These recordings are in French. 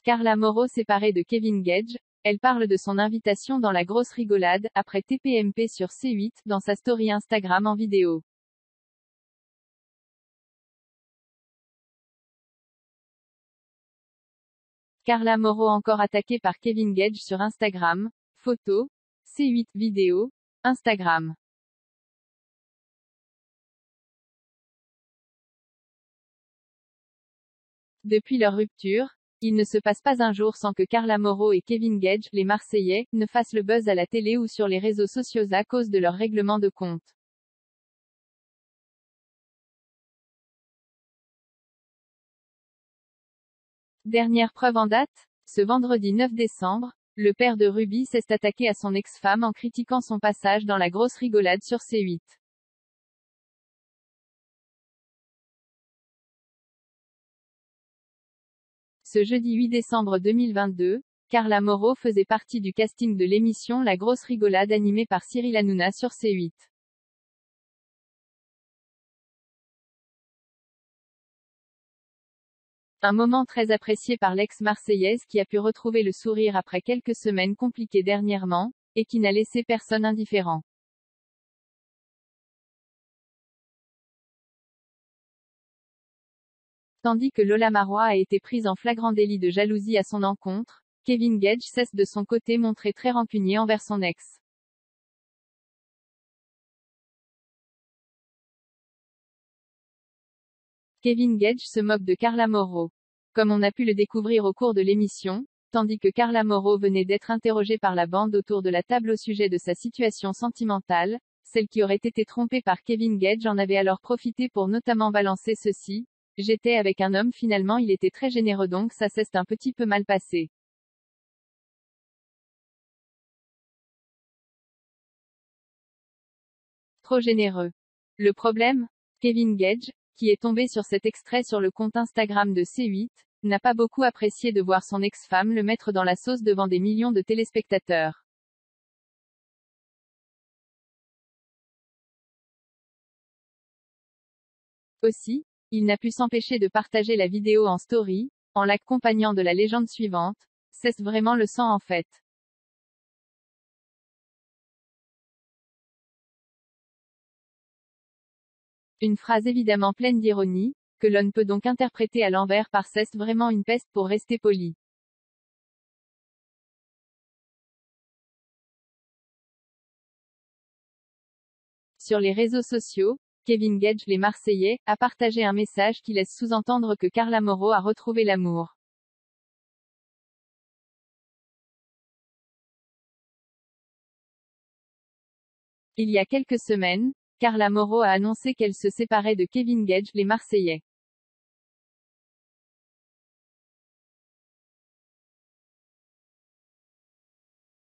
Carla Mauro séparée de Kevin Gage, elle parle de son invitation dans la grosse rigolade, après TPMP sur C8, dans sa story Instagram en vidéo. Carla Mauro encore attaquée par Kevin Gage sur Instagram. Photo. C8, vidéo. Instagram. Depuis leur rupture, il ne se passe pas un jour sans que Carla Mauro et Kevin Gage, les Marseillais, ne fassent le buzz à la télé ou sur les réseaux sociaux à cause de leur règlement de compte. Dernière preuve en date? Ce vendredi 9 décembre, le père de Ruby s'est attaqué à son ex-femme en critiquant son passage dans la grosse rigolade sur C8. Ce jeudi 8 décembre 2022, Carla Mauro faisait partie du casting de l'émission La Grosse Rigolade animée par Cyril Hanouna sur C8. Un moment très apprécié par l'ex-marseillaise qui a pu retrouver le sourire après quelques semaines compliquées dernièrement, et qui n'a laissé personne indifférent. Tandis que Lola Marois a été prise en flagrant délit de jalousie à son encontre, Kevin Gage cesse de son côté montrer très rancunier envers son ex. Kevin Gage se moque de Carla Mauro. Comme on a pu le découvrir au cours de l'émission, tandis que Carla Mauro venait d'être interrogée par la bande autour de la table au sujet de sa situation sentimentale, celle qui aurait été trompée par Kevin Gage en avait alors profité pour notamment balancer ceci: J'étais avec un homme, finalement il était très généreux, donc ça s'est un petit peu mal passé. Trop généreux. Le problème? Kevin Gage, qui est tombé sur cet extrait sur le compte Instagram de C8, n'a pas beaucoup apprécié de voir son ex-femme le mettre dans la sauce devant des millions de téléspectateurs. Aussi, il n'a pu s'empêcher de partager la vidéo en story, en l'accompagnant de la légende suivante: C'est vraiment le sang en fait. Une phrase évidemment pleine d'ironie, que l'on peut donc interpréter à l'envers par C'est vraiment une peste pour rester poli. Sur les réseaux sociaux, Kevin Gage, les Marseillais, a partagé un message qui laisse sous-entendre que Carla Mauro a retrouvé l'amour. Il y a quelques semaines, Carla Mauro a annoncé qu'elle se séparait de Kevin Gage, les Marseillais.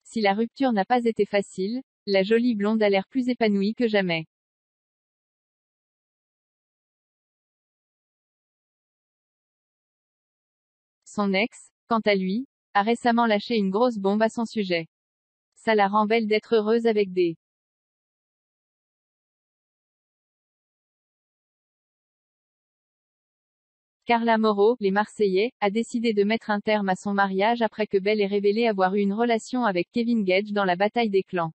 Si la rupture n'a pas été facile, la jolie blonde a l'air plus épanouie que jamais. Son ex, quant à lui, a récemment lâché une grosse bombe à son sujet. Ça la rend belle d'être heureuse avec des. Carla Mauro, les Marseillais, a décidé de mettre un terme à son mariage après que Belle ait révélé avoir eu une relation avec Kevin Gage dans la bataille des clans.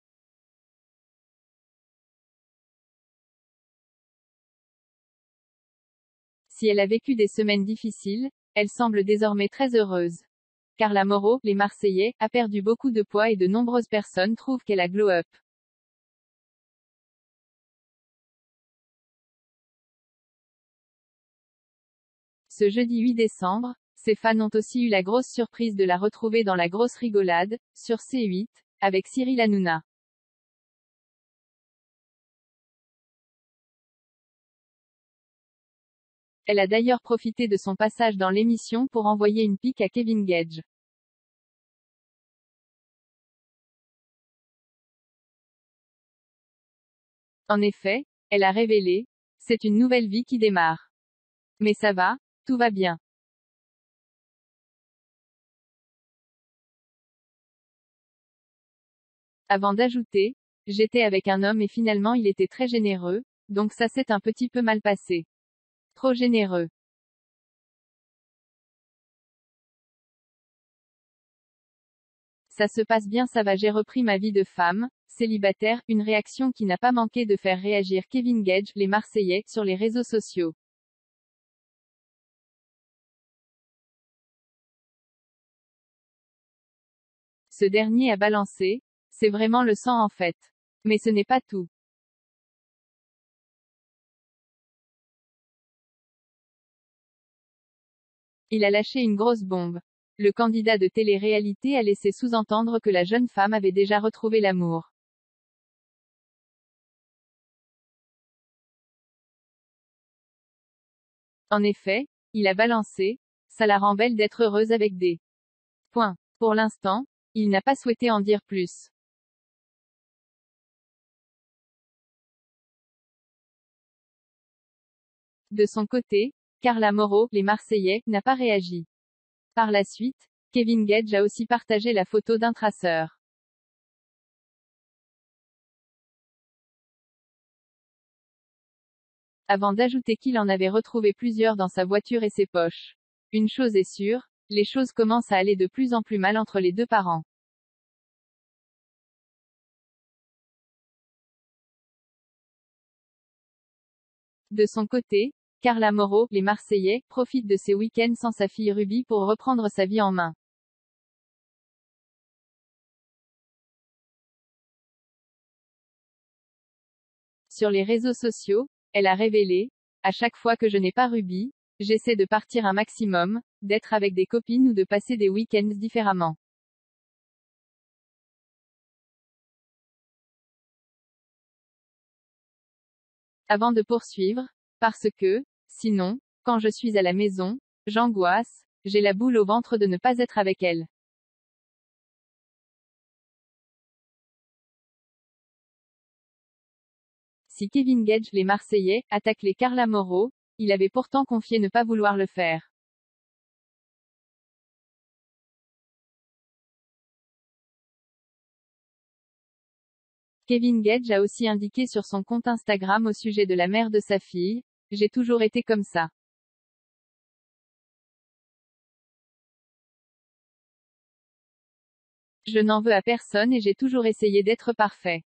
Si elle a vécu des semaines difficiles, elle semble désormais très heureuse. Carla Mauro, les Marseillais, a perdu beaucoup de poids et de nombreuses personnes trouvent qu'elle a glow up. Ce jeudi 8 décembre, ses fans ont aussi eu la grosse surprise de la retrouver dans la grosse rigolade, sur C8, avec Cyril Hanouna. Elle a d'ailleurs profité de son passage dans l'émission pour envoyer une pique à Kevin Gage. En effet, elle a révélé: C'est une nouvelle vie qui démarre. Mais ça va, tout va bien. Avant d'ajouter: J'étais avec un homme et finalement il était très généreux, donc ça s'est un petit peu mal passé. Trop généreux. Ça se passe bien, ça va, j'ai repris ma vie de femme, célibataire, une réaction qui n'a pas manqué de faire réagir Kevin Gage, les Marseillais, sur les réseaux sociaux. Ce dernier a balancé: c'est vraiment le sang en fait. Mais ce n'est pas tout. Il a lâché une grosse bombe. Le candidat de télé-réalité a laissé sous-entendre que la jeune femme avait déjà retrouvé l'amour. En effet, il a balancé: ça la rend belle d'être heureuse avec des points. Pour l'instant, il n'a pas souhaité en dire plus. De son côté, Carla Moreau, les Marseillais, n'a pas réagi. Par la suite, Kevin Gage a aussi partagé la photo d'un traceur. Avant d'ajouter qu'il en avait retrouvé plusieurs dans sa voiture et ses poches. Une chose est sûre, les choses commencent à aller de plus en plus mal entre les deux parents. De son côté, Carla Moreau, les Marseillais, profite de ses week-ends sans sa fille Ruby pour reprendre sa vie en main. Sur les réseaux sociaux, elle a révélé: à chaque fois que je n'ai pas Ruby, j'essaie de partir un maximum, d'être avec des copines ou de passer des week-ends différemment. Avant de poursuivre: parce que, sinon, quand je suis à la maison, j'angoisse, j'ai la boule au ventre de ne pas être avec elle. Si Kevin Gage, les Marseillais, attaque les Carla Moreau, il avait pourtant confié ne pas vouloir le faire. Kevin Gage a aussi indiqué sur son compte Instagram au sujet de la mère de sa fille: j'ai toujours été comme ça. Je n'en veux à personne et j'ai toujours essayé d'être parfait.